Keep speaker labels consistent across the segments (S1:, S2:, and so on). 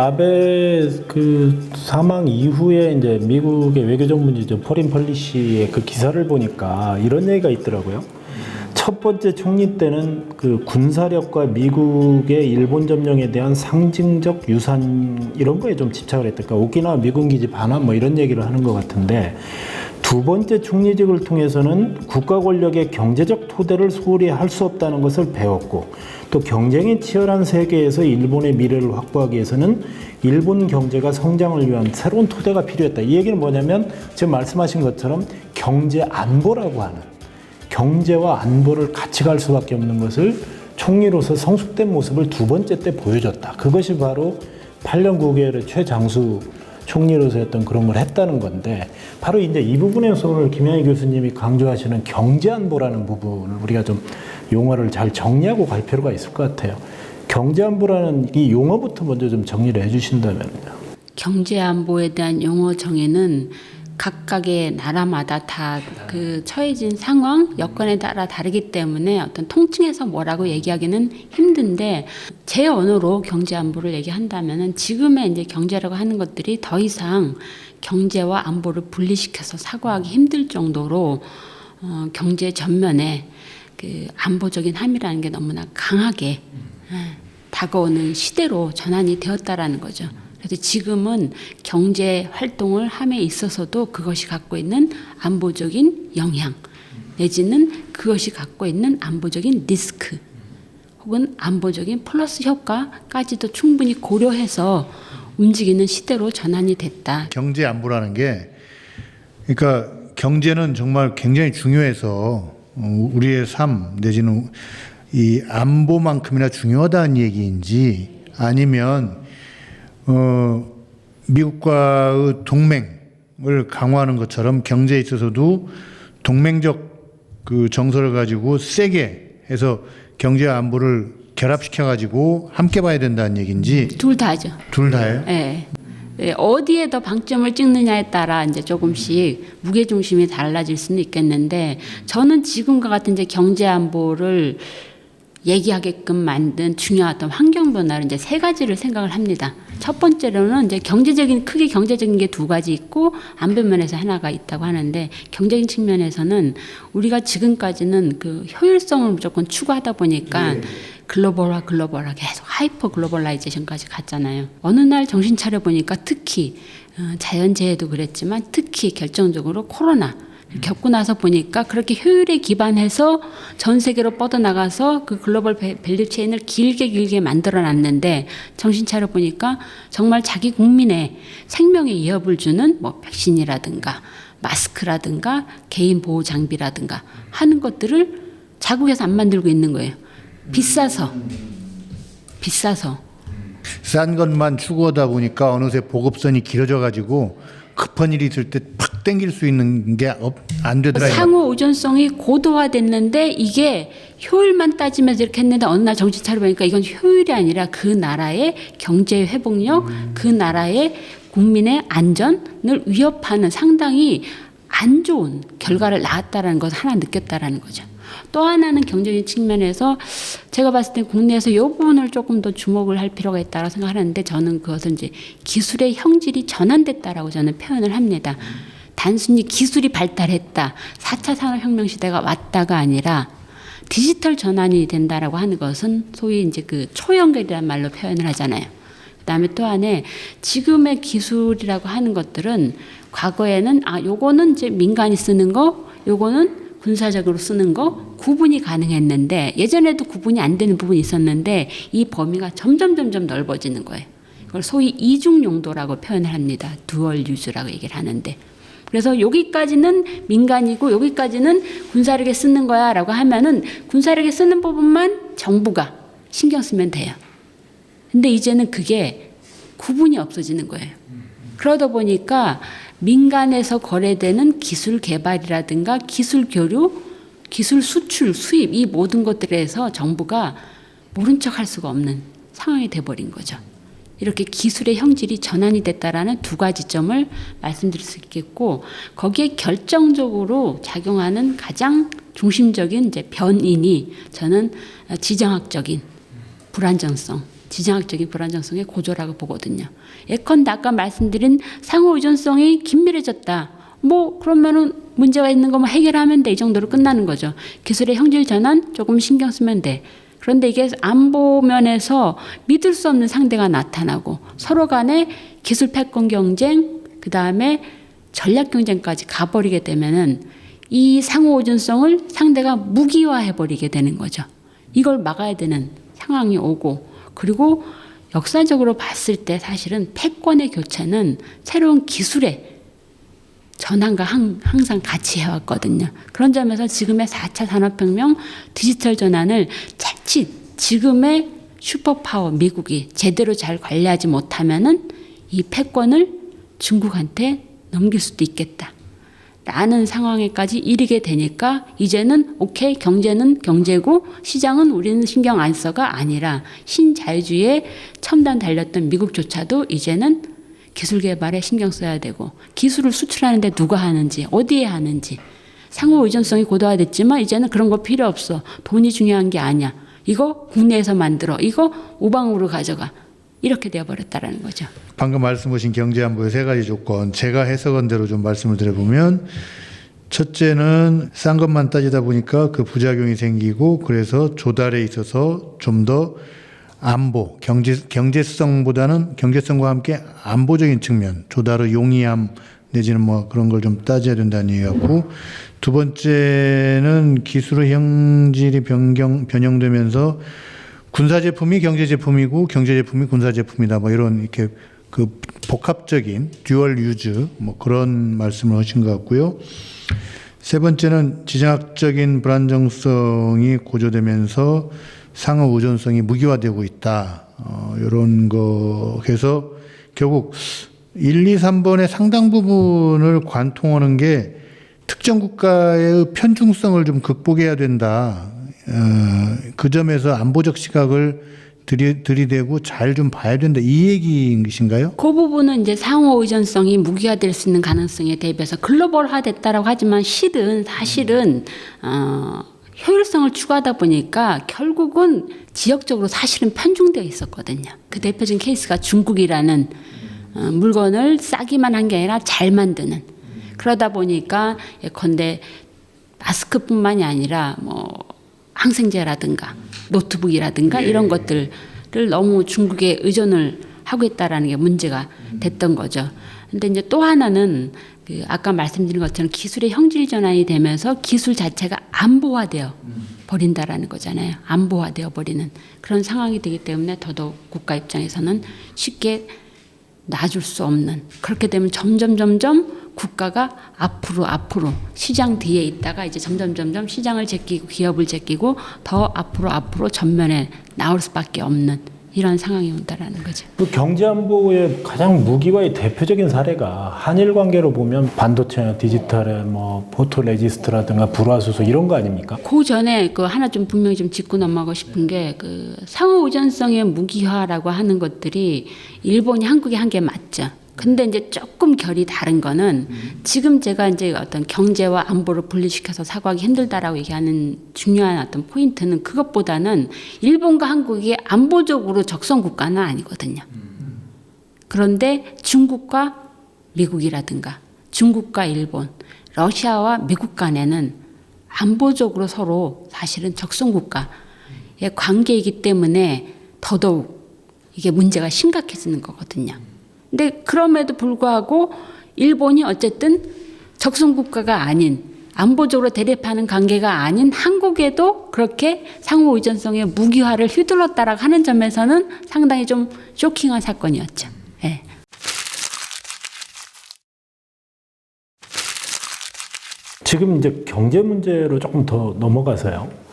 S1: 아베 그 사망 이후에 이제 미국의 외교전문지죠 포린 펄리시의 그 기사를 보니까 이런 얘기가 있더라고요. 첫 번째 총리 때는 그 군사력과 미국의 일본 점령에 대한 상징적 유산 이런 거에 좀 집착을 했다. 그러니까 오키나와 미군 기지 반환 뭐 이런 얘기를 하는 것 같은데 두 번째 총리직을 통해서는 국가 권력의 경제적 토대를 소홀히 할 수 없다는 것을 배웠고 또 경쟁이 치열한 세계에서 일본의 미래를 확보하기 위해서는 일본 경제가 성장을 위한 새로운 토대가 필요했다. 이 얘기는 뭐냐면 지금 말씀하신 것처럼 경제 안보라고 하는 경제와 안보를 같이 갈 수밖에 없는 것을 총리로서 성숙된 모습을 두 번째 때 보여줬다. 그것이 바로 8년 9개월의 최장수 총리로서 했던 그런 걸 했다는 건데 바로 이제 이 부분에서 오늘 김양희 교수님이 강조하시는 경제안보라는 부분을 우리가 좀 용어를 잘 정리하고 갈 필요가 있을 것 같아요. 경제안보라는 이 용어부터 먼저 좀 정리를 해주신다면요.
S2: 경제안보에 대한 용어 정의는 각각의 나라마다 다 그 처해진 상황, 여건에 따라 다르기 때문에 어떤 통칭해서 뭐라고 얘기하기는 힘든데 제 언어로 경제안보를 얘기한다면은 지금의 이제 경제라고 하는 것들이 더 이상 경제와 안보를 분리시켜서 사고하기 힘들 정도로 경제 전면에 그 안보적인 함이라는 게 너무나 강하게 다가오는 시대로 전환이 되었다라는 거죠. 그래서 지금은 경제 활동을 함에 있어서도 그것이 갖고 있는 안보적인 영향 내지는 그것이 갖고 있는 안보적인 리스크 혹은 안보적인 플러스 효과까지도 충분히 고려해서 움직이는 시대로 전환이 됐다.
S3: 경제 안보라는 게 그러니까 경제는 정말 굉장히 중요해서 우리의 삶 내지는 이 안보만큼이나 중요하다는 얘기인지 아니면 미국과의 동맹을 강화하는 것처럼 경제에 있어서도 동맹적 그 정서를 가지고 세게 해서 경제와 안보를 결합시켜 가지고 함께 봐야 된다는 얘기인지
S2: 둘 다죠.
S3: 둘 다예요?
S2: 네. 어디에 더 방점을 찍느냐에 따라 이제 조금씩 무게 중심이 달라질 수는 있겠는데 저는 지금과 같은 이제 경제 안보를 얘기하게끔 만든 중요한 환경 변화를 이제 세 가지를 생각을 합니다. 첫 번째로는 이제 크게 경제적인 게 두 가지 있고 안보 면에서 하나가 있다고 하는데 경제적인 측면에서는 우리가 지금까지는 그 효율성을 무조건 추구하다 보니까 글로벌화 계속 하이퍼 글로벌라이제이션까지 갔잖아요. 어느 날 정신 차려 보니까 특히 자연재해도 그랬지만 특히 결정적으로 코로나 겪고 나서 보니까 그렇게 효율에 기반해서 전 세계로 뻗어나가서 그 글로벌 밸류체인을 길게 만들어 놨는데 정신 차려 보니까 정말 자기 국민의 생명에 위협을 주는 뭐 백신이라든가 마스크라든가 개인 보호 장비라든가 하는 것들을 자국에서 안 만들고 있는 거예요. 비싸서
S3: 싼 것만 추구하다 보니까 어느새 보급선이 길어져 가지고 급한 일이 있을 때 팍 땡길 수 있는 게 안 되더라고요.
S2: 상호 의존성이 고도화됐는데 이게 효율만 따지면서 이렇게 했는데 어느 날 정신 차려보니까 이건 효율이 아니라 그 나라의 경제 회복력, 그 나라의 국민의 안전을 위협하는 상당히 안 좋은 결과를 낳았다라는 것을 하나 느꼈다라는 거죠. 또 하나는 경제적인 측면에서 제가 봤을 때 국내에서 이 부분을 조금 더 주목을 할 필요가 있다고 생각하는데 저는 그것을 이제 기술의 형질이 전환됐다라고 저는 표현을 합니다. 단순히 기술이 발달했다, 4차 산업혁명 시대가 왔다가 아니라 디지털 전환이 된다라고 하는 것은 소위 이제 그 초연결이라는 말로 표현을 하잖아요. 그다음에 또 하나 지금의 기술이라고 하는 것들은 과거에는 요거는 이제 민간이 쓰는 거, 요거는 군사적으로 쓰는 거 구분이 가능했는데 예전에도 구분이 안 되는 부분이 있었는데 이 범위가 점점 넓어지는 거예요. 그걸 소위 이중 용도라고 표현을 합니다. 듀얼 유즈라고 얘기를 하는데 그래서 여기까지는 민간이고 여기까지는 군사력에 쓰는 거야라고 하면은 군사력에 쓰는 부분만 정부가 신경 쓰면 돼요. 근데 이제는 그게 구분이 없어지는 거예요. 그러다 보니까 민간에서 거래되는 기술 개발이라든가 기술 교류, 기술 수출, 수입 이 모든 것들에서 정부가 모른 척 할 수가 없는 상황이 돼버린 거죠. 이렇게 기술의 형질이 전환이 됐다라는 두 가지 점을 말씀드릴 수 있겠고 거기에 결정적으로 작용하는 가장 중심적인 이제 변인이 저는 지정학적인 불안정성 지정학적인 불안정성의 고조라고 보거든요. 예컨대 아까 말씀드린 상호 의존성이 긴밀해졌다. 뭐 그러면은 문제가 있는 거만 해결하면 돼. 이 정도로 끝나는 거죠. 기술의 형질 전환 조금 신경 쓰면 돼. 그런데 이게 안보 면에서 믿을 수 없는 상대가 나타나고 서로 간에 기술 패권 경쟁, 그 다음에 전략 경쟁까지 가버리게 되면은 이 상호 의존성을 상대가 무기화해버리게 되는 거죠. 이걸 막아야 되는 상황이 오고, 그리고 역사적으로 봤을 때 사실은 패권의 교체는 새로운 기술의 전환과 항상 같이 해왔거든요. 그런 점에서 지금의 4차 산업혁명 디지털 전환을 자칫 지금의 슈퍼파워 미국이 제대로 잘 관리하지 못하면은 이 패권을 중국한테 넘길 수도 있겠다 라는 상황에까지 이르게 되니까 이제는 오케이, 경제는 경제고 시장은 우리는 신경 안 써가 아니라 신자유주의에 첨단 달렸던 미국조차도 이제는 기술 개발에 신경 써야 되고, 기술을 수출하는데 누가 하는지 어디에 하는지, 상호 의존성이 고도화됐지만 이제는 그런 거 필요 없어. 돈이 중요한 게 아니야. 이거 국내에서 만들어. 이거 우방으로 가져가. 이렇게 되어버렸다라는 거죠.
S3: 방금 말씀하신 경제안보의 세 가지 조건, 제가 해석한 대로 좀 말씀을 드려보면, 첫째는 싼 것만 따지다 보니까 그 부작용이 생기고, 그래서 조달에 있어서 좀 더 안보, 경제성보다는 경제성과 함께 안보적인 측면, 조달의 용이함 내지는 뭐 그런 걸 좀 따져야 된다는 얘기였고, 두 번째는 기술의 형질이 변형되면서 군사 제품이 경제 제품이고 경제 제품이 군사 제품이다. 뭐 이런 이렇게 그 복합적인 듀얼 유즈 뭐 그런 말씀을 하신 것 같고요. 세 번째는 지정학적인 불안정성이 고조되면서 상호 의존성이 무기화되고 있다. 이런 거 해서 결국 1, 2, 3번의 상당 부분을 관통하는 게 특정 국가의 편중성을 좀 극복해야 된다. 그 점에서 안보적 시각을 들이대고 잘 좀 봐야 된다. 이 얘기이신가요?
S2: 그 부분은 이제 상호 의존성이 무기화될 수 있는 가능성에 대비해서 글로벌화됐다라고 하지만 사실은 효율성을 추구하다 보니까 결국은 지역적으로 사실은 편중되어 있었거든요. 그 대표적인 케이스가 중국이라는 물건을 싸기만 한 게 아니라 잘 만드는. 그러다 보니까 예컨대 마스크뿐만이 아니라 뭐 항생제라든가 노트북이라든가 이런 것들을 너무 중국에 의존을 하고 있다라는 게 문제가 됐던 거죠. 근데 이제 또 하나는 그 아까 말씀드린 것처럼 기술의 형질 전환이 되면서 기술 자체가 안보화되어 버린다라는 거잖아요. 안보화되어 버리는 그런 상황이 되기 때문에 더더욱 국가 입장에서는 쉽게 놔줄 수 없는, 그렇게 되면 점점 국가가 앞으로 시장 뒤에 있다가 이제 점점 시장을 제끼고 기업을 제끼고 더 앞으로 전면에 나올 수밖에 없는 이런 상황이 온다라는 거죠.
S1: 그 경제안보의 가장 무기화의 대표적인 사례가 한일 관계로 보면 반도체나 디지털에 뭐 포토레지스트라든가 불화수소 이런 거 아닙니까?
S2: 그 전에 그 하나 좀 분명히 좀 짚고 넘어가고 싶은 게 그 상호 의존성의 무기화라고 하는 것들이 일본이 한국에 한 게 맞죠. 근데 이제 조금 결이 다른 거는 지금 제가 이제 어떤 경제와 안보를 분리시켜서 사고하기 힘들다라고 얘기하는 중요한 어떤 포인트는 그것보다는 일본과 한국이 안보적으로 적성 국가는 아니거든요. 그런데 중국과 미국이라든가 중국과 일본, 러시아와 미국 간에는 안보적으로 서로 사실은 적성 국가의 관계이기 때문에 더더욱 이게 문제가 심각해지는 거거든요. 근데 그럼에도 불구하고 일본이 어쨌든 적성국가가 아닌 안보적으로 대립하는 관계가 아닌 한국에도 그렇게 상호 의존성의 무기화를 휘둘렀다라고 하는 점에서는 상당히 좀 쇼킹한 사건이었죠. 네.
S1: 지금 이제 경제 문제로 조금 더 넘어가서요.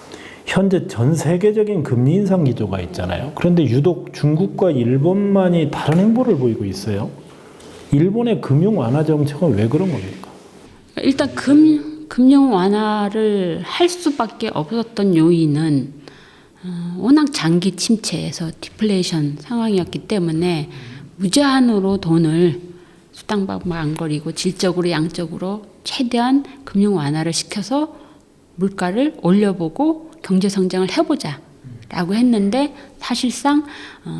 S1: 현재 전 세계적인 금리 인상 기조가 있잖아요. 그런데 유독 중국과 일본만이 다른 행보를 보이고 있어요. 일본의 금융 완화 정책은 왜 그런 겁니까?
S2: 일단 금융 완화를 할 수밖에 없었던 요인은 워낙 장기 침체에서 디플레이션 상황이었기 때문에 무제한으로 돈을 수당방방거리고 질적으로 양적으로 최대한 금융 완화를 시켜서 물가를 올려보고 경제 성장을 해보자 라고 했는데 사실상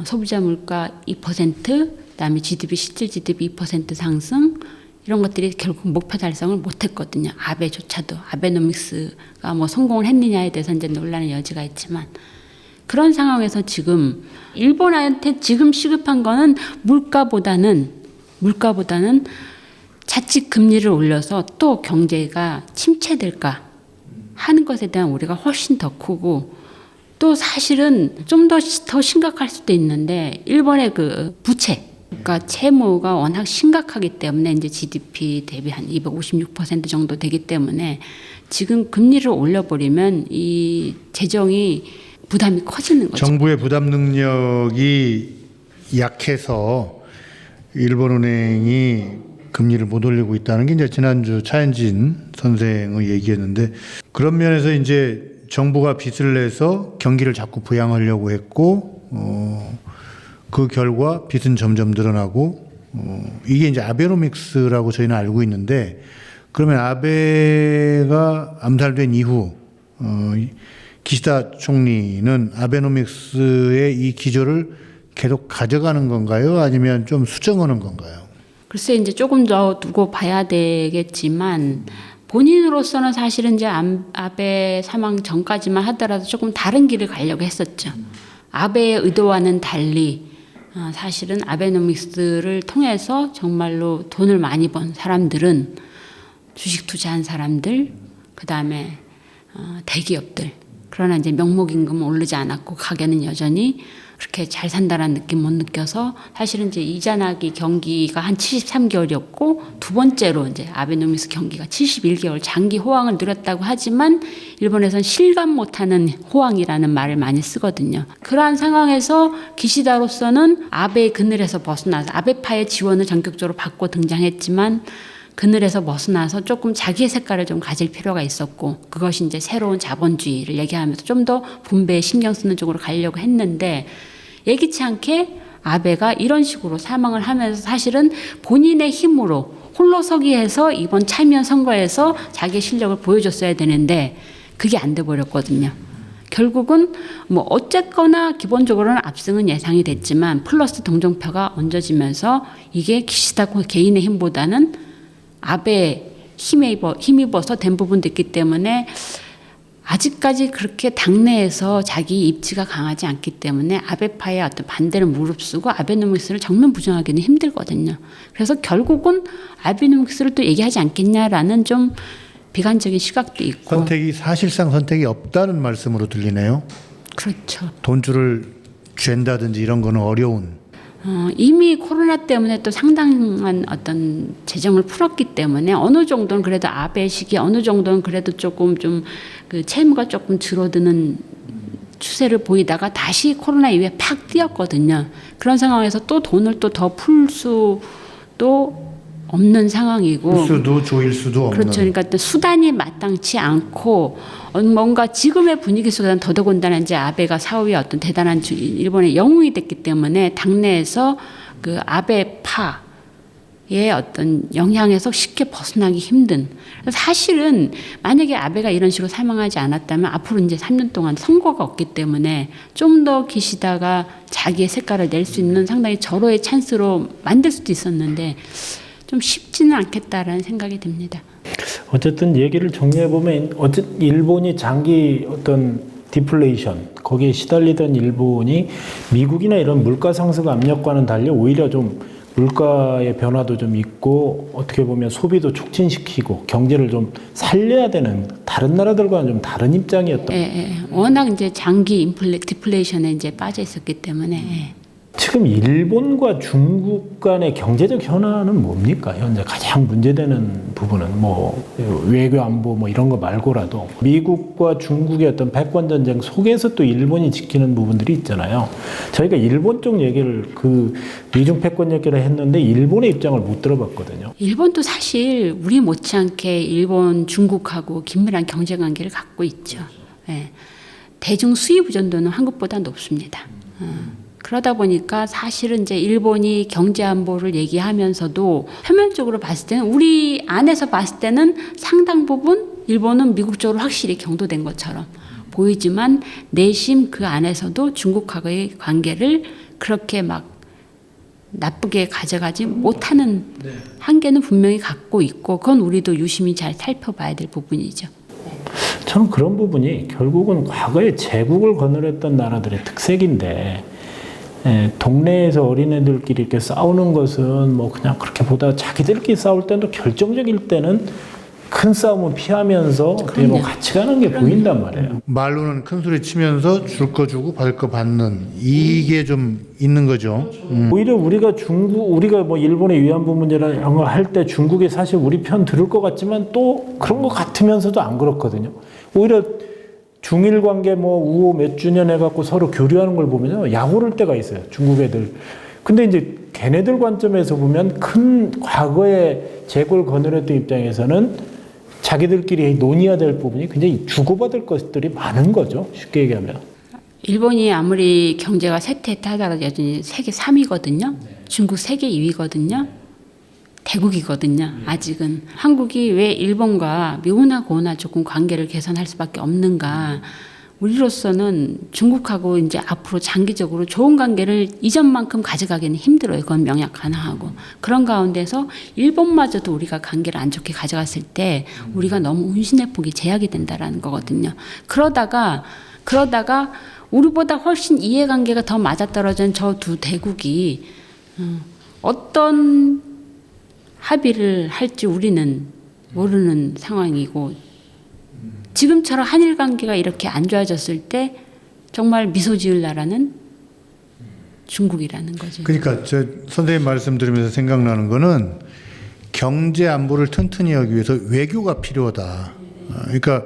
S2: 소비자 물가 2%, 그다음에 GDP 실질 GDP 2% 상승 이런 것들이 결국 목표 달성을 못했거든요. 아베조차도 아베노믹스가 뭐 성공을 했느냐에 대해서 이제 논란의 여지가 있지만 그런 상황에서 지금 일본한테 지금 시급한 거는 물가보다는 자칫 금리를 올려서 또 경제가 침체될까 하는 것에 대한 우려가 훨씬 더 크고 또 사실은 좀 더 심각할 수도 있는데 일본의 그 부채 그러니까 채무가 워낙 심각하기 때문에 이제 GDP 대비 한 256% 정도 되기 때문에 지금 금리를 올려버리면 이 재정이 부담이 커지는 거죠.
S3: 정부의 부담 능력이 약해서 일본은행이 금리를 못 올리고 있다는 게 이제 지난주 차현진 선생의 얘기였는데 그런 면에서 이제 정부가 빚을 내서 경기를 자꾸 부양하려고 했고 그 결과 빚은 점점 늘어나고 이게 이제 아베노믹스라고 저희는 알고 있는데 그러면 아베가 암살된 이후 기시다 총리는 아베노믹스의 이 기조를 계속 가져가는 건가요? 아니면 좀 수정하는 건가요?
S2: 글쎄 이제 조금 더 두고 봐야 되겠지만 본인으로서는 사실은 이제 아베 사망 전까지만 하더라도 조금 다른 길을 가려고 했었죠. 아베의 의도와는 달리 사실은 아베노믹스를 통해서 정말로 돈을 많이 번 사람들은 주식 투자한 사람들, 그 다음에 대기업들. 그러나 이제 명목임금은 오르지 않았고 가게는 여전히 그렇게 잘 산다라는 느낌 못 느껴서 사실은 이제 이자나기 경기가 한 73개월이었고 두 번째로 이제 아베노믹스 경기가 71개월 장기 호황을 누렸다고 하지만 일본에서는 실감 못하는 호황이라는 말을 많이 쓰거든요. 그러한 상황에서 기시다로서는 아베의 그늘에서 벗어나서 아베파의 지원을 전격적으로 받고 등장했지만 그늘에서 벗어나서 조금 자기의 색깔을 좀 가질 필요가 있었고 그것이 이제 새로운 자본주의를 얘기하면서 좀 더 분배에 신경 쓰는 쪽으로 가려고 했는데 예기치 않게 아베가 이런 식으로 사망을 하면서 사실은 본인의 힘으로 홀로서기 해서 이번 참여 선거에서 자기의 실력을 보여줬어야 되는데 그게 안 돼 버렸거든요. 결국은 뭐 어쨌거나 기본적으로는 압승은 예상이 됐지만 플러스 동정표가 얹어지면서 이게 기시다 개인의 힘보다는 아베에 힘입어서 된 부분도 있기 때문에 아직까지 그렇게 당내에서 자기 입지가 강하지 않기 때문에 아베파의 어떤 반대를 무릅쓰고 아베노믹스를 정면 부정하기는 힘들거든요. 그래서 결국은 아베노믹스를 또 얘기하지 않겠냐라는 좀 비관적인 시각도 있고
S3: 사실상 선택이 없다는 말씀으로 들리네요.
S2: 그렇죠.
S3: 돈줄을 쥘다든지 이런 거는 어려운.
S2: 이미 코로나 때문에 또 상당한 어떤 재정을 풀었기 때문에 어느 정도는 그래도 아베 시기 어느 정도는 그래도 조금 좀 그 채무가 조금 줄어드는 추세를 보이다가 다시 코로나 이후에 팍 뛰었거든요. 그런 상황에서 또 돈을 또 더 풀 수도 없는 상황이고
S3: 풀 수도 조일 수도 없는.
S2: 그렇죠. 그러니까 또 수단이 마땅치 않고 뭔가 지금의 분위기 속에서는 더더군다나 이제 아베가 사후에 어떤 대단한 일본의 영웅이 됐기 때문에 당내에서 그 아베파의 어떤 영향에서 쉽게 벗어나기 힘든. 사실은 만약에 아베가 이런 식으로 사망하지 않았다면 앞으로 이제 3년 동안 선거가 없기 때문에 좀 더 기시다가 자기의 색깔을 낼 수 있는 상당히 절호의 찬스로 만들 수도 있었는데 좀 쉽지는 않겠다라는 생각이 듭니다.
S1: 어쨌든 얘기를 정리해 보면 일본이 장기 어떤 디플레이션 거기에 시달리던 일본이 미국이나 이런 물가 상승 압력과는 달리 오히려 좀 물가의 변화도 좀 있고 어떻게 보면 소비도 촉진시키고 경제를 좀 살려야 되는 다른 나라들과는 좀 다른 입장이었던.
S2: 예. 워낙 이제 장기 디플레이션에 이제 빠져 있었기 때문에. 예.
S1: 지금 일본과 중국 간의 경제적 현안은 뭡니까? 현재 가장 문제되는 부분은 뭐 외교 안보 뭐 이런 거 말고라도 미국과 중국의 어떤 패권 전쟁 속에서 또 일본이 지키는 부분들이 있잖아요. 저희가 일본 쪽 얘기를 그 미중 패권 얘기를 했는데 일본의 입장을 못 들어봤거든요.
S2: 일본도 사실 우리 못지않게 일본 중국하고 긴밀한 경제 관계를 갖고 있죠. 예. 대중 수입 의존도는 한국보다 높습니다. 그러다 보니까 사실은 이제 일본이 경제 안보를 얘기하면서도 표면적으로 봤을 때는 우리 안에서 봤을 때는 상당 부분 일본은 미국 쪽으로 확실히 경도된 것처럼 보이지만 내심 그 안에서도 중국하고의 관계를 그렇게 막 나쁘게 가져가지 못하는 한계는 분명히 갖고 있고 그건 우리도 유심히 잘 살펴봐야 될 부분이죠.
S1: 저는 그런 부분이 결국은 과거에 제국을 거느렸던 나라들의 특색인데 동네에서 어린애들끼리 이렇게 싸우는 것은 뭐 그냥 그렇게 보다 자기들끼리 싸울 때도 결정적일 때는 큰 싸움은 피하면서 어떻게 뭐 같이 가는 게 보인단 말이에요.
S3: 말로는 큰 소리 치면서 줄 거 주고 받을 거 받는 이게 좀 있는 거죠.
S1: 오히려 우리가 뭐 일본의 위안부 문제나 이런 거 할 때 중국이 사실 우리 편 들을 것 같지만 또 그런 것 같으면서도 안 그렇거든요. 오히려 중일 관계 뭐 우호 몇 주년 해갖고 서로 교류하는 걸 보면요. 약 오를 때가 있어요. 중국 애들. 근데 이제 걔네들 관점에서 보면 큰 과거에 제국을 거느렸던 입장에서는 자기들끼리 논의해야 될 부분이 굉장히 주고받을 것들이 많은 거죠. 쉽게 얘기하면.
S2: 일본이 아무리 경제가 쇠퇴했다 하더라도 여전히 세계 3위거든요. 중국 세계 2위거든요. 대국이거든요. 아직은. 한국이 왜 일본과 미우나 고우나 조금 관계를 개선할 수밖에 없는가. 우리로서는 중국하고 이제 앞으로 장기적으로 좋은 관계를 이전만큼 가져가기는 힘들어요. 그건 명확하고. 그런 가운데서 일본마저도 우리가 관계를 안 좋게 가져갔을 때 우리가 너무 운신의 폭이 제약이 된다라는 거거든요. 그러다가 우리보다 훨씬 이해관계가 더 맞아떨어진 저 두 대국이 어떤 합의를 할지 우리는 모르는 상황이고 지금처럼 한일 관계가 이렇게 안 좋아졌을 때 정말 미소 지을 나라는 중국이라는 거죠.
S3: 그러니까 저 선생님 말씀 들으면서 생각나는 거는 경제 안보를 튼튼히 하기 위해서 외교가 필요하다. 그러니까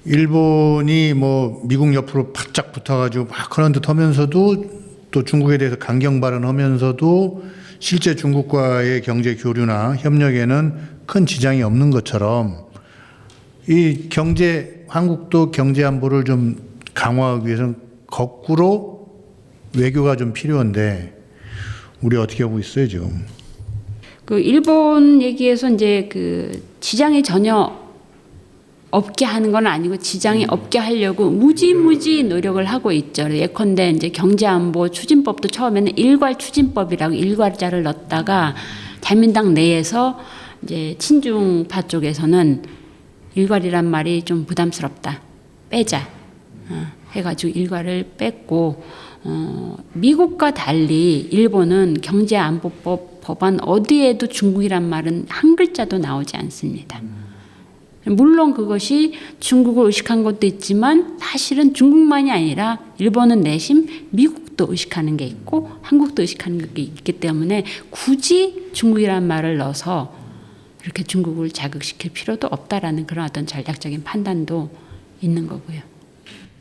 S3: 일본이 뭐 미국 옆으로 바짝 붙어가지고 막 그런 듯 하면서도 또 중국에 대해서 강경 발언하면서도 실제 중국과의 경제 교류나 협력에는 큰 지장이 없는 것처럼 이 한국도 경제 안보를 좀 강화하기 위해서는 거꾸로 외교가 좀 필요한데 우리 어떻게 하고 있어요 지금?
S2: 그 일본 얘기에서 이제 그 지장이 전혀 없게 하는 건 아니고 지장이 없게 하려고 무지무지 노력을 하고 있죠. 예컨대 이제 경제안보 추진법도 처음에는 일괄 추진법이라고 일괄자를 넣었다가 자민당 내에서 이제 친중파 쪽에서는 일괄이란 말이 좀 부담스럽다. 빼자. 해가지고 일괄을 뺐고 미국과 달리 일본은 경제안보법 법안 어디에도 중국이란 말은 한 글자도 나오지 않습니다. 물론 그것이 중국을 의식한 것도 있지만 사실은 중국만이 아니라 일본은 내심 미국도 의식하는 게 있고 한국도 의식하는 게 있기 때문에 굳이 중국이란 말을 넣어서 이렇게 중국을 자극시킬 필요도 없다라는 그런 어떤 전략적인 판단도 있는 거고요.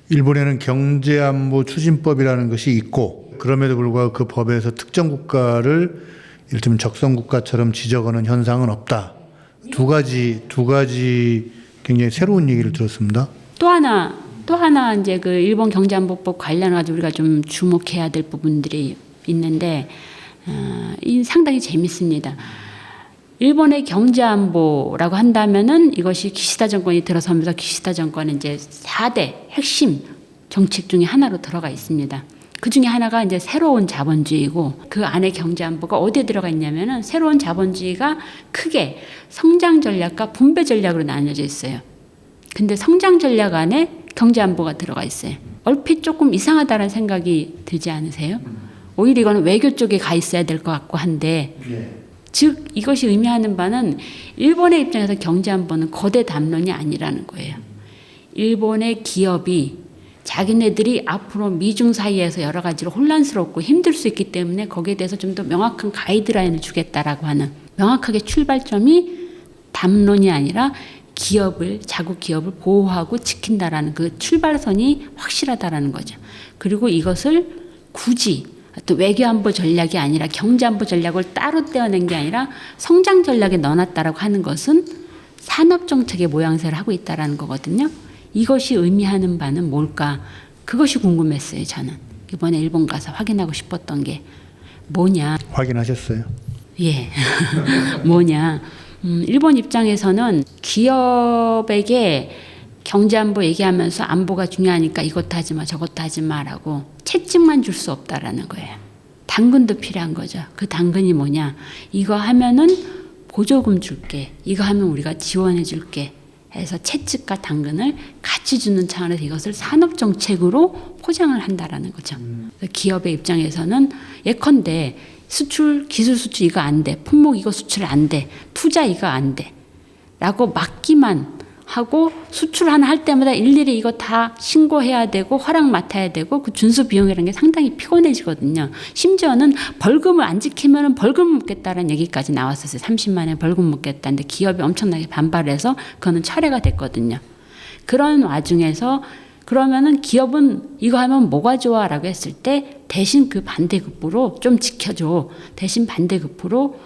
S3: 일본에는 경제안보 추진법이라는 것이 있고 그럼에도 불구하고 그 법에서 특정 국가를 이를테면 적성국가처럼 지적하는 현상은 없다. 두 가지 굉장히 새로운 얘기를 들었습니다.
S2: 또 하나 이제 그 일본 경제안보법 관련해서 우리가 좀 주목해야 될 부분들이 있는데 이 상당히 재밌습니다. 일본의 경제안보라고 한다면은 이것이 기시다 정권이 들어서면서 기시다 정권은 이제 4대 핵심 정책 중에 하나로 들어가 있습니다. 그 중에 하나가 이제 새로운 자본주의고 그 안에 경제안보가 어디에 들어가 있냐면은 새로운 자본주의가 크게 성장 전략과 분배 전략으로 나뉘어져 있어요. 근데 성장 전략 안에 경제안보가 들어가 있어요. 얼핏 조금 이상하다는 생각이 들지 않으세요? 오히려 이거는 외교 쪽에 가 있어야 될 것 같고 한데 즉 이것이 의미하는 바는 일본의 입장에서 경제안보는 거대 담론이 아니라는 거예요. 일본의 기업이 자기네들이 앞으로 미중 사이에서 여러 가지로 혼란스럽고 힘들 수 있기 때문에 거기에 대해서 좀 더 명확한 가이드라인을 주겠다라고 하는 명확하게 출발점이 담론이 아니라 자국 기업을 보호하고 지킨다라는 그 출발선이 확실하다라는 거죠. 그리고 이것을 굳이 또 외교안보 전략이 아니라 경제안보 전략을 따로 떼어낸 게 아니라 성장 전략에 넣어놨다라고 하는 것은 산업정책의 모양새를 하고 있다라는 거거든요. 이것이 의미하는 바는 뭘까? 그것이 궁금했어요, 저는. 이번에 일본 가서 확인하고 싶었던 게 뭐냐.
S3: 확인하셨어요?
S2: 예. 뭐냐. 일본 입장에서는 기업에게 경제안보 얘기하면서 안보가 중요하니까 이것도 하지 마 저것도 하지 마라고 채찍만 줄 수 없다라는 거예요. 당근도 필요한 거죠. 그 당근이 뭐냐. 이거 하면은 보조금 줄게. 이거 하면 우리가 지원해 줄게. 해서 채찍과 당근을 같이 주는 차원에서 이것을 산업정책으로 포장을 한다라는 거죠. 기업의 입장에서는 예컨대 수출, 기술 수출 이거 안 돼. 품목 이거 수출 안 돼. 투자 이거 안 돼. 라고 막기만 하고 수출 하나 할 때마다 일일이 이거 다 신고해야 되고 허락 맡아야 되고 그 준수 비용이라는 게 상당히 피곤해지거든요. 심지어는 벌금을 안 지키면 벌금 묻겠다는 얘기까지 나왔었어요. 30만 원 벌금 묻겠다는데 기업이 엄청나게 반발해서 그거는 철회가 됐거든요. 그런 와중에서 그러면은 기업은 이거 하면 뭐가 좋아라고 했을 때 대신 그 반대급부로 좀 지켜줘. 대신 반대급부로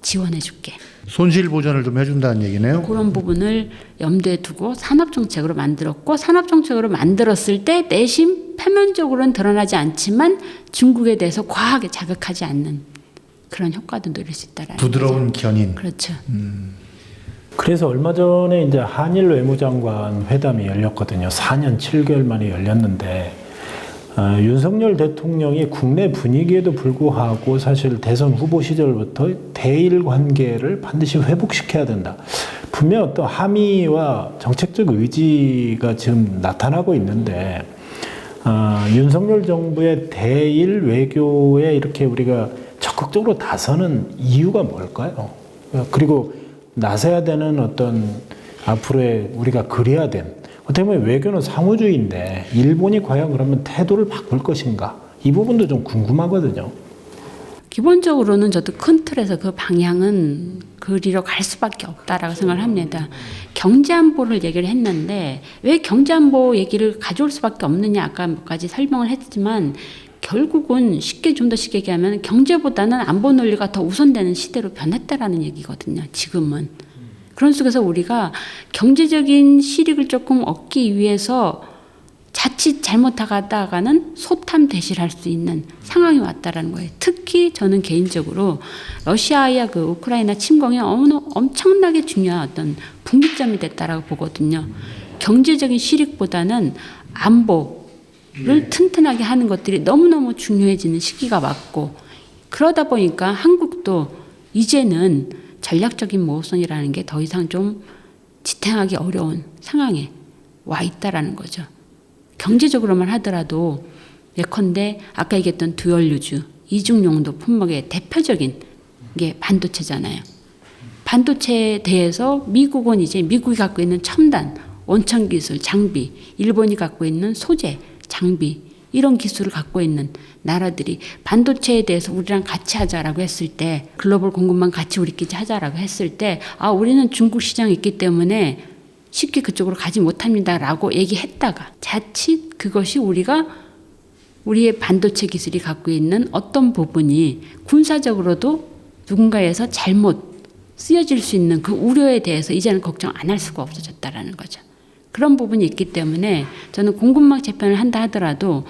S2: 지원해 줄게.
S3: 손실 보전을 좀 해준다는 얘기네요.
S2: 그런 부분을 염두에 두고 산업정책으로 만들었고 산업정책으로 만들었을 때 내심 표면적으로는 드러나지 않지만 중국에 대해서 과하게 자극하지 않는 그런 효과도 누릴 수 있다라는
S3: 부드러운
S2: 거죠.
S3: 견인.
S2: 그렇죠.
S1: 그래서 얼마 전에 이제 한일 외무장관 회담이 열렸거든요. 4년 7개월 만에 열렸는데 윤석열 대통령이 국내 분위기에도 불구하고 사실 대선 후보 시절부터 대일 관계를 반드시 회복시켜야 된다. 분명 어떤 함의와 정책적 의지가 지금 나타나고 있는데 윤석열 정부의 대일 외교에 이렇게 우리가 적극적으로 나서는 이유가 뭘까요? 그리고 나서야 되는 어떤 앞으로의 우리가 그려야 된 어떻게 보면 외교는 상호주의인데 일본이 과연 그러면 태도를 바꿀 것인가? 이 부분도 좀 궁금하거든요.
S2: 기본적으로는 저도 큰 틀에서 그 방향은 그리로 갈 수밖에 없다라고 생각을 합니다. 경제안보를 얘기를 했는데 왜 경제안보 얘기를 가져올 수밖에 없느냐 아까 뭐까지 설명을 했지만 결국은 좀 더 쉽게 얘기하면 경제보다는 안보 논리가 더 우선되는 시대로 변했다라는 얘기거든요. 지금은. 그런 속에서 우리가 경제적인 실익을 조금 얻기 위해서 자칫 잘못하다가는 소탐대실할 수 있는 상황이 왔다라는 거예요. 특히 저는 개인적으로 러시아의 그 우크라이나 침공이 엄청나게 중요한 어떤 분기점이 됐다라고 보거든요. 경제적인 실익보다는 안보를 튼튼하게 하는 것들이 너무너무 중요해지는 시기가 왔고 그러다 보니까 한국도 이제는 전략적인 모호성이라는 게 더 이상 좀 지탱하기 어려운 상황에 와 있다라는 거죠. 경제적으로만 하더라도 예컨대 아까 얘기했던 듀얼 유즈, 이중용도 품목의 대표적인 게 반도체잖아요. 반도체에 대해서 미국은 이제 미국이 갖고 있는 첨단, 원천 기술, 장비, 일본이 갖고 있는 소재, 장비 이런 기술을 갖고 있는 나라들이 반도체에 대해서 우리랑 같이 하자라고 했을 때 글로벌 공급망 같이 우리끼리 하자라고 했을 때 우리는 중국 시장이 있기 때문에 쉽게 그쪽으로 가지 못합니다라고 얘기했다가 자칫 그것이 우리의 반도체 기술이 갖고 있는 어떤 부분이 군사적으로도 누군가에서 잘못 쓰여질 수 있는 그 우려에 대해서 이제는 걱정 안 할 수가 없어졌다라는 거죠. 그런 부분이 있기 때문에 저는 공급망 재편을 한다 하더라도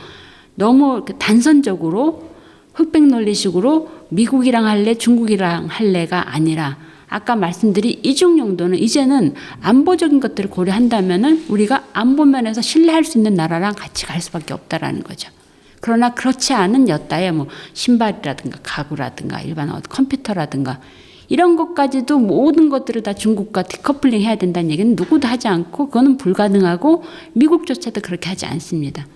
S2: 너무 단선적으로 흑백 논리식으로 미국이랑 할래 중국이랑 할래가 아니라 아까 말씀드린 이중 용도는 이제는 안보적인 것들을 고려한다면은 우리가 안보 면에서 신뢰할 수 있는 나라랑 같이 갈 수밖에 없다라는 거죠. 그러나 그렇지 않은 여따의 뭐 신발이라든가 가구라든가 일반 컴퓨터라든가 이런 것까지도 모든 것들을 다 중국과 디커플링 해야 된다는 얘기는 누구도 하지 않고 그거는 불가능하고 미국조차도 그렇게 하지 않습니다.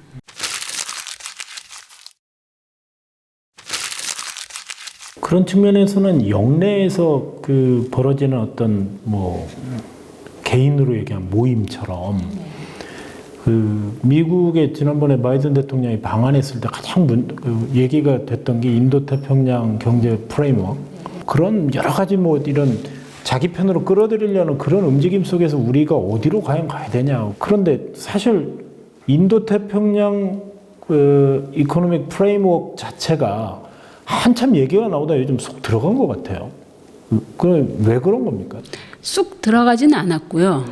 S1: 그런 측면에서는 영내에서 그 벌어지는 어떤 뭐 개인으로 얘기한 모임처럼 그 미국의 지난번에 바이든 대통령이 방한했을 때 가장 얘기가 됐던 게 인도태평양 경제 프레임워크 그런 여러 가지 뭐 이런 자기 편으로 끌어들이려는 그런 움직임 속에서 우리가 어디로 과연 가야 되냐. 그런데 사실 인도태평양 그 이코노믹 프레임워크 자체가 한참 얘기가 나오다 요즘 쏙 들어간 것 같아요. 왜 그런 겁니까?
S2: 쑥 들어가지는 않았고요.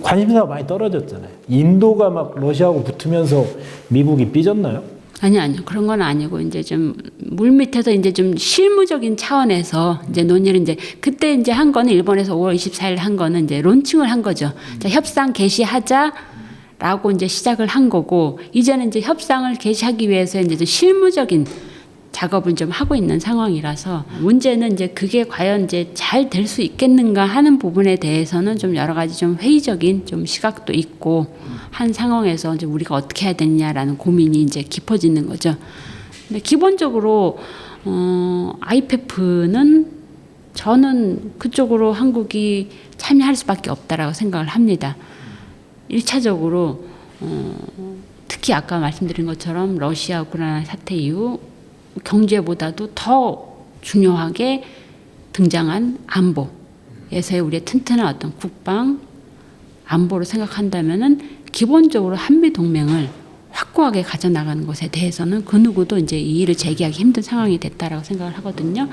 S1: 관심사가 많이 떨어졌잖아요. 인도가 막 러시아하고 붙으면서 미국이 삐졌나요?
S2: 아니요. 그런 건 아니고, 이제 좀, 물 밑에서 이제 좀 실무적인 차원에서 이제 논의를 이제, 그때 이제 한 거는 일본에서 5월 24일 한 거는 이제 론칭을 한 거죠. 자, 협상 개시하자라고 이제 시작을 한 거고, 이제는 이제 협상을 개시하기 위해서 이제 좀 실무적인 작업을 좀 하고 있는 상황이라서, 문제는 이제 그게 과연 이제 잘 될 수 있겠는가 하는 부분에 대해서는 좀 여러 가지 좀 회의적인 좀 시각도 있고 한 상황에서 이제 우리가 어떻게 해야 되느냐라는 고민이 이제 깊어지는 거죠. 근데 기본적으로 IPEF는 저는 그쪽으로 한국이 참여할 수밖에 없다라고 생각을 합니다. 1차적으로 특히 아까 말씀드린 것처럼 러시아 우크라이나 사태 이후 경제보다도 더 중요하게 등장한 안보에서의 우리의 튼튼한 어떤 국방 안보를 생각한다면은 기본적으로 한미 동맹을 확고하게 가져나가는 것에 대해서는 그 누구도 이제 이 일을 제기하기 힘든 상황이 됐다라고 생각을 하거든요.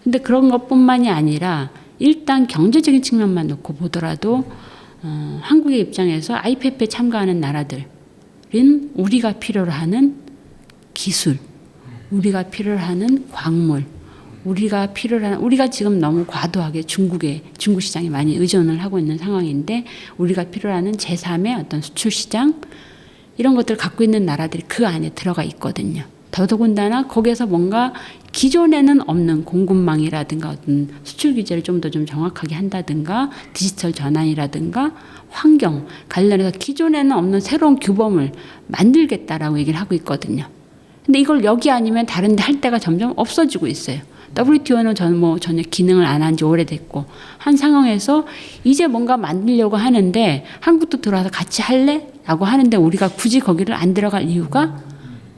S2: 근데 그런 것뿐만이 아니라 일단 경제적인 측면만 놓고 보더라도 한국의 입장에서 IPEF에 참가하는 나라들은 우리가 필요로 하는 기술, 우리가 필요로 하는 광물, 우리가 지금 너무 과도하게 중국 시장에 많이 의존을 하고 있는 상황인데, 우리가 필요로 하는 제3의 어떤 수출 시장, 이런 것들을 갖고 있는 나라들이 그 안에 들어가 있거든요. 더더군다나 거기에서 뭔가 기존에는 없는 공급망이라든가 어떤 수출 규제를 좀 더 좀 정확하게 한다든가 디지털 전환이라든가 환경 관련해서 기존에는 없는 새로운 규범을 만들겠다라고 얘기를 하고 있거든요. 근데 이걸 여기 아니면 다른 데 할 때가 점점 없어지고 있어요. WTO는 전혀 기능을 안 한 지 오래됐고 한 상황에서 이제 뭔가 만들려고 하는데 한국도 들어와서 같이 할래? 라고 하는데 우리가 굳이 거기를 안 들어갈 이유가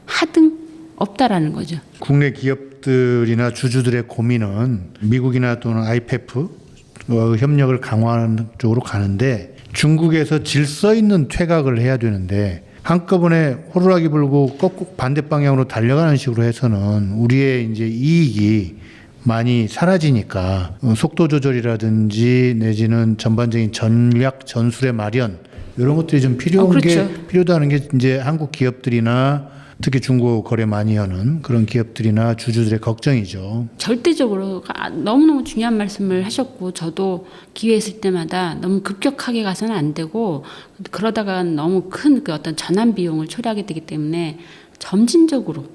S2: 하등 없다라는 거죠.
S3: 국내 기업들이나 주주들의 고민은 미국이나 또는 IPEF 협력을 강화하는 쪽으로 가는데, 중국에서 질서 있는 퇴각을 해야 되는데 한꺼번에 호루라기 불고 꺾고 반대 방향으로 달려가는 식으로 해서는 우리의 이제 이익이 많이 사라지니까 속도 조절이라든지 내지는 전반적인 전략 전술의 마련, 이런 것들이 좀
S2: 그렇죠.
S3: 필요하다는 게 이제 한국 기업들이나 특히 중고 거래 많이 하는 그런 기업들이나 주주들의 걱정이죠.
S2: 절대적으로 너무너무 중요한 말씀을 하셨고, 저도 기회 있을 때마다 너무 급격하게 가서는 안 되고, 그러다가 너무 큰 그 어떤 전환 비용을 초래하게 되기 때문에 점진적으로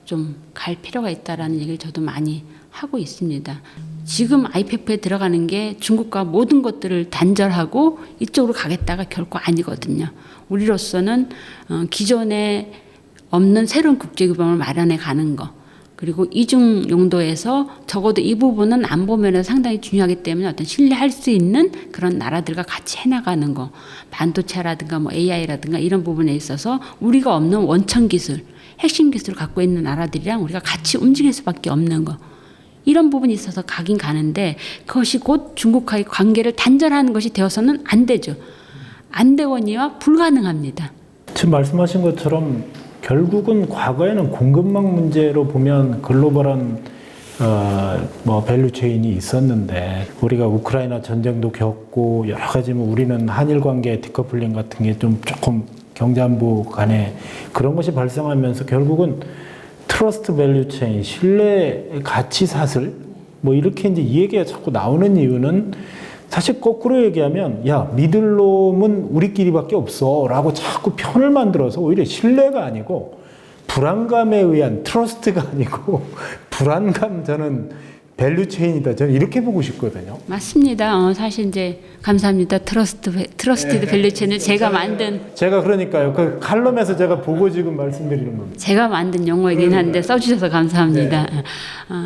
S2: 좀 갈 필요가 있다라는 얘기를 저도 많이 하고 있습니다. 지금 IPEF에 들어가는 게 중국과 모든 것들을 단절하고 이쪽으로 가겠다가 결코 아니거든요. 우리로서는 기존에 없는 새로운 국제규범을 마련해 가는 거, 그리고 이중 용도에서 적어도 이 부분은 안보 면에서 상당히 중요하기 때문에 어떤 신뢰할 수 있는 그런 나라들과 같이 해나가는 거, 반도체라든가 뭐 AI라든가 이런 부분에 있어서 우리가 없는 원천 기술, 핵심 기술을 갖고 있는 나라들이랑 우리가 같이 움직일 수밖에 없는 거, 이런 부분이 있어서 가긴 가는데 그것이 곧 중국과의 관계를 단절하는 것이 되어서는 안 되죠. 안 되거니와 불가능합니다.
S1: 지금 말씀하신 것처럼 결국은 과거에는 공급망 문제로 보면 글로벌한 밸류 체인이 있었는데, 우리가 우크라이나 전쟁도 겪고 여러 가지 우리는 한일 관계 디커플링 같은 게 좀 조금 경제안보 간에 그런 것이 발생하면서 결국은 트러스트 밸류 체인, 신뢰 가치 사슬 이렇게 이제 이 얘기가 자꾸 나오는 이유는, 사실 거꾸로 얘기하면 야 믿을놈은 우리끼리밖에 없어라고 자꾸 편을 만들어서 오히려 신뢰가 아니고 불안감에 의한 트러스트가 아니고 불안감, 저는 밸류 체인이다, 저는 이렇게 보고 싶거든요.
S2: 맞습니다. 사실 이제 감사합니다. 트러스티드 밸류 체인을 제가
S1: 그러니까요. 그 칼럼에서 제가 보고 지금 말씀드리는 겁니다.
S2: 제가 만든 용어이긴 한데 써주셔서 감사합니다.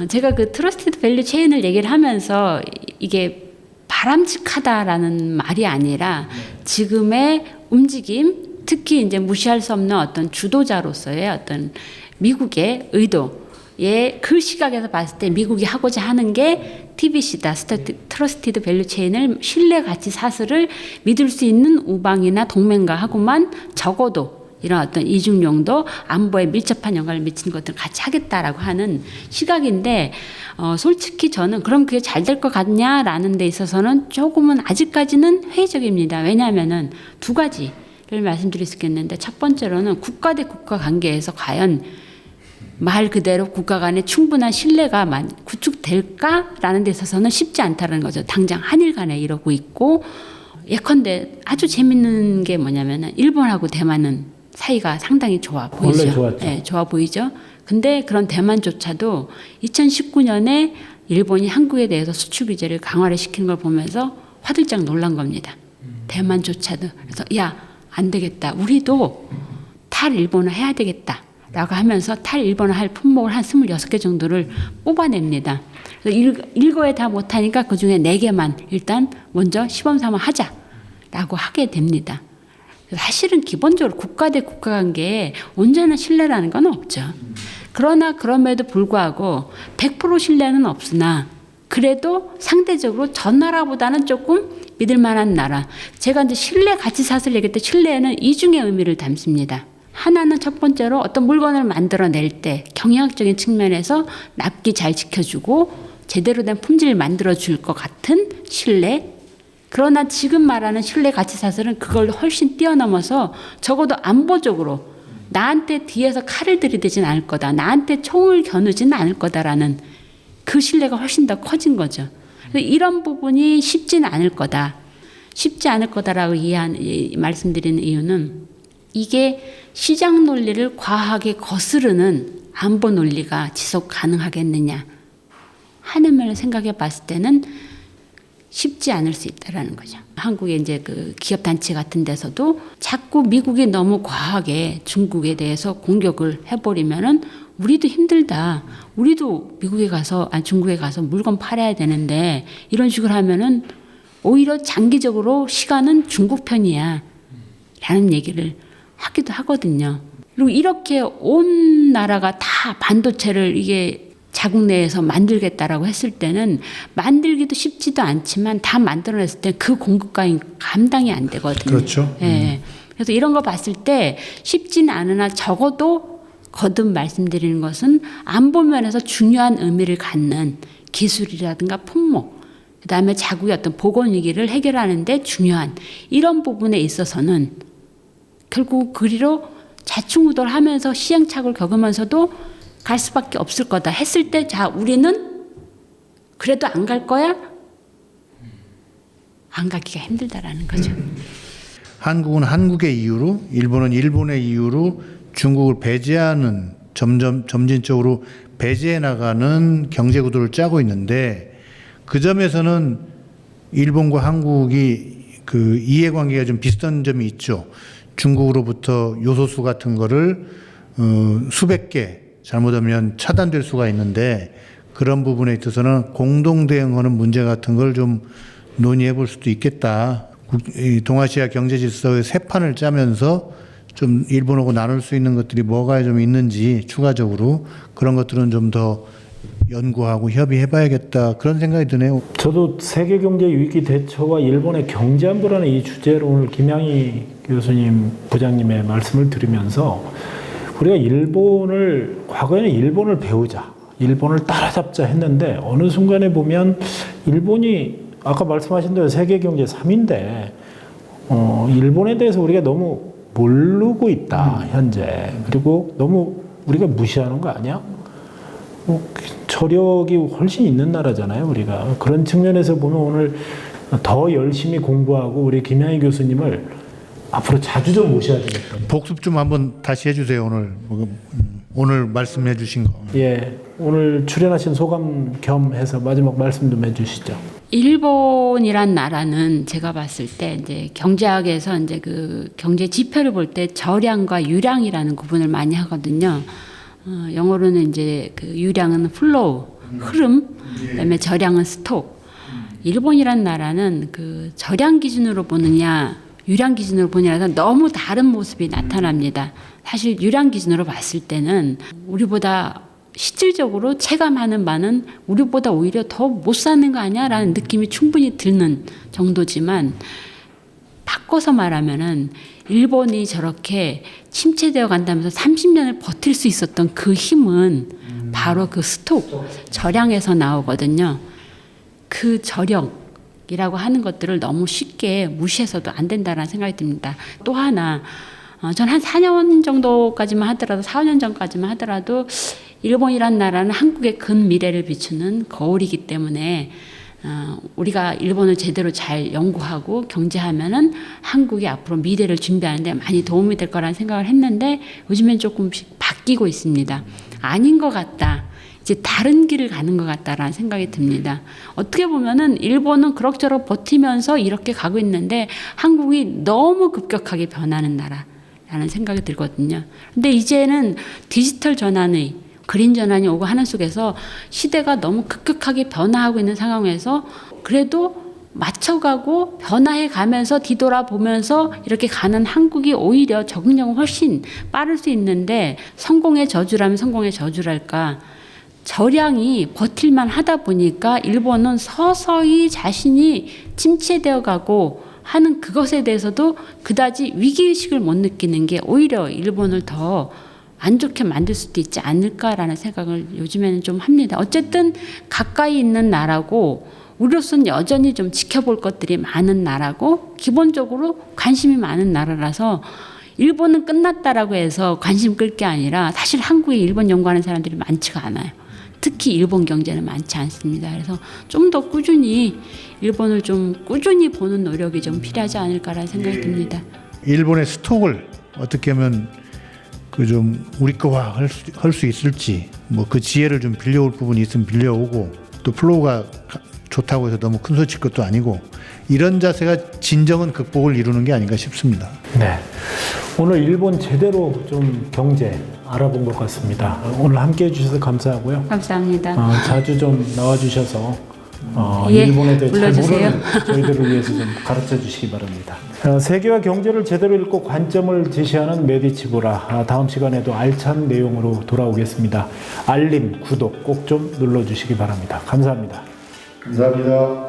S2: 제가 그 트러스티드 밸류 체인을 얘기를 하면서 이게 바람직하다라는 말이 아니라 지금의 움직임, 특히 이제 무시할 수 없는 어떤 주도자로서의 어떤 미국의 의도의 그 시각에서 봤을 때 미국이 하고자 하는 게 TBC다, 트러스티드 밸류 체인을 신뢰 가치 사슬을 믿을 수 있는 우방이나 동맹가 하고만 적어도 이런 어떤 이중용도 안보에 밀접한 영향을 미치는 것들을 같이 하겠다라고 하는 시각인데, 솔직히 저는 그럼 그게 잘 될 것 같냐라는 데 있어서는 조금은 아직까지는 회의적입니다. 왜냐하면은 두 가지, 말씀드릴 수 있겠는데 첫 번째로는 국가 대 국가 관계에서 과연 말 그대로 국가 간에 충분한 신뢰가 구축될까라는 데 있어서는 쉽지 않다는 거죠. 당장 한일 간에 이러고 있고 예컨대 아주 재밌는 게 뭐냐면은 일본하고 대만은 사이가 상당히 좋아 보이죠.
S1: 원래 좋았죠.
S2: 네, 좋아 보이죠. 근데 그런 대만조차도 2019년에 일본이 한국에 대해서 수출 규제를 강화를 시키는 걸 보면서 화들짝 놀란 겁니다. 대만조차도. 그래서 야, 안 되겠다. 우리도 탈일본화 해야 되겠다. 라고 하면서 탈일본화 할 품목을 한 26개 정도를 뽑아냅니다. 그래서 일거에 다 못하니까 그중에 4개만 일단 먼저 시범3을 하자라고 하게 됩니다. 사실은 기본적으로 국가 대 국가 관계에 온전한 신뢰라는 건 없죠. 그러나 그럼에도 불구하고 100% 신뢰는 없으나 그래도 상대적으로 전 나라보다는 조금 믿을 만한 나라. 제가 이제 신뢰 가치사슬 얘기할 때 신뢰는 이중의 의미를 담습니다. 하나는 첫 번째로 어떤 물건을 만들어낼 때 경영학적인 측면에서 납기 잘 지켜주고 제대로 된 품질을 만들어줄 것 같은 신뢰. 그러나 지금 말하는 신뢰 가치사슬은 그걸 훨씬 뛰어넘어서 적어도 안보적으로 나한테 뒤에서 칼을 들이대진 않을 거다. 나한테 총을 겨누지는 않을 거다라는 그 신뢰가 훨씬 더 커진 거죠. 이런 부분이 쉽지는 않을 거다. 쉽지 않을 거다라고 말씀드리는 이유는 이게 시장 논리를 과하게 거스르는 안보 논리가 지속 가능하겠느냐 하는 면을 생각해 봤을 때는 쉽지 않을 수 있다라는 거죠. 한국의 이제 그 기업 단체 같은 데서도 자꾸 미국이 너무 과하게 중국에 대해서 공격을 해버리면은 우리도 힘들다. 우리도 중국에 가서 물건 팔아야 되는데 이런 식으로 하면은 오히려 장기적으로 시간은 중국 편이야. 라는 얘기를 하기도 하거든요. 그리고 이렇게 온 나라가 다 반도체를 이게 자국 내에서 만들겠다라고 했을 때는 만들기도 쉽지도 않지만 다 만들어냈을 때 그 공급가인 감당이 안 되거든요.
S3: 그렇죠.
S2: 예. 그래서 이런 거 봤을 때 쉽지는 않으나 적어도 거듭 말씀드리는 것은 안보 면에서 중요한 의미를 갖는 기술이라든가 품목, 그다음에 자국의 어떤 보건 위기를 해결하는 데 중요한 이런 부분에 있어서는 결국 그리로 좌충우돌하면서 시행착오를 겪으면서도 갈 수밖에 없을 거다 했을 때 자 우리는 그래도 안 갈 거야? 안 가기가 힘들다라는 거죠.
S3: 한국은 한국의 이유로, 일본은 일본의 이유로 중국을 배제하는 점진적으로 배제해 나가는 경제 구도를 짜고 있는데 그 점에서는 일본과 한국이 그 이해관계가 좀 비슷한 점이 있죠. 중국으로부터 요소수 같은 거를 수백 개 잘못하면 차단될 수가 있는데 그런 부분에 있어서는 공동 대응하는 문제 같은 걸 좀 논의해 볼 수도 있겠다. 동아시아 경제 질서의 새 판을 짜면서 좀 일본하고 나눌 수 있는 것들이 뭐가 좀 있는지 추가적으로 그런 것들은 좀 더 연구하고 협의해봐야겠다 그런 생각이 드네요.
S1: 저도 세계 경제 위기 대처와 일본의 경제 안보라는 이 주제로 오늘 김양희 교수님 부장님의 말씀을 들으면서 우리가 과거에는 일본을 배우자, 일본을 따라잡자 했는데 어느 순간에 보면 일본이 아까 말씀하신 대로 세계 경제 3위인데 일본에 대해서 우리가 너무 모르고 있다 현재. 그리고 너무 우리가 무시하는 거 아니야? 저력이 훨씬 있는 나라잖아요 우리가. 그런 측면에서 보면 오늘 더 열심히 공부하고 우리 김양희 교수님을 앞으로 자주 좀 모셔야 되겠다.
S3: 복습 좀 한번 다시 해주세요. 오늘 말씀해 주신 거.
S1: 예, 오늘 출연하신 소감 겸해서 마지막 말씀 좀 해주시죠.
S2: 일본이란 나라는 제가 봤을 때 이제 경제학에서 이제 그 경제 지표를 볼 때 저량과 유량이라는 구분을 많이 하거든요. 영어로는 이제 그 유량은 플로우, 흐름, 그다음에 저량은 스톡. 일본이란 나라는 그 저량 기준으로 보느냐, 유량 기준으로 보느냐에서 너무 다른 모습이 나타납니다. 사실 유량 기준으로 봤을 때는 우리보다 실질적으로 체감하는 바는 우리보다 오히려 더 못 사는 거 아니야라는 느낌이 충분히 드는 정도지만 바꿔서 말하면은 일본이 저렇게 침체되어 간다면서 30년을 버틸 수 있었던 그 힘은 바로 그 스톡, 저량에서 나오거든요. 그 저력, 이라고 하는 것들을 너무 쉽게 무시해서도 안 된다는 생각이 듭니다. 또 하나, 전 한 4년 정도까지만 하더라도 4, 5년 전까지만 하더라도 일본이란 나라는 한국의 근미래를 비추는 거울이기 때문에 우리가 일본을 제대로 잘 연구하고 경제하면은 한국이 앞으로 미래를 준비하는데 많이 도움이 될 거라는 생각을 했는데 요즘엔 조금씩 바뀌고 있습니다. 아닌 것 같다. 이제 다른 길을 가는 것 같다라는 생각이 듭니다. 어떻게 보면은 일본은 그럭저럭 버티면서 이렇게 가고 있는데 한국이 너무 급격하게 변하는 나라라는 생각이 들거든요. 근데 이제는 디지털 전환의 그린 전환이 오고 하는 속에서 시대가 너무 급격하게 변화하고 있는 상황에서 그래도 맞춰가고 변화해 가면서 뒤돌아보면서 이렇게 가는 한국이 오히려 적응력은 훨씬 빠를 수 있는데 성공의 저주라면 성공의 저주랄까 저량이 버틸만 하다 보니까 일본은 서서히 자신이 침체되어 가고 하는 그것에 대해서도 그다지 위기의식을 못 느끼는 게 오히려 일본을 더 안 좋게 만들 수도 있지 않을까라는 생각을 요즘에는 좀 합니다. 어쨌든 가까이 있는 나라고 우리로서는 여전히 좀 지켜볼 것들이 많은 나라고 기본적으로 관심이 많은 나라라서 일본은 끝났다라고 해서 관심 끌 게 아니라 사실 한국에 일본 연구하는 사람들이 많지가 않아요. 특히 일본 경제는 많지 않습니다. 그래서 좀 더 꾸준히 일본을 좀 꾸준히 보는 노력이 좀 필요하지 않을까라는 생각이 듭니다.
S3: 일본의 스톡을 어떻게 하면 그 좀 우리 거화 할 수 있을지 뭐 그 지혜를 좀 빌려올 부분이 있으면 빌려오고 또 플로우가 좋다고 해서 너무 큰 소리 칠 것도 아니고 이런 자세가 진정한 극복을 이루는 게 아닌가 싶습니다.
S1: 네. 오늘 일본 제대로 좀 경제 알아본 것 같습니다. 오늘 함께 해주셔서 감사하고요.
S2: 감사합니다.
S1: 자주 좀 나와주셔서
S2: 예,
S1: 일본에 대해 잘
S2: 불러주세요.
S1: 모르는 저희들을 위해서 좀 가르쳐 주시기 바랍니다. 세계와 경제를 제대로 읽고 관점을 제시하는 메디치보라. 다음 시간에도 알찬 내용으로 돌아오겠습니다. 알림, 구독 꼭 좀 눌러주시기 바랍니다. 감사합니다.
S3: 감사합니다.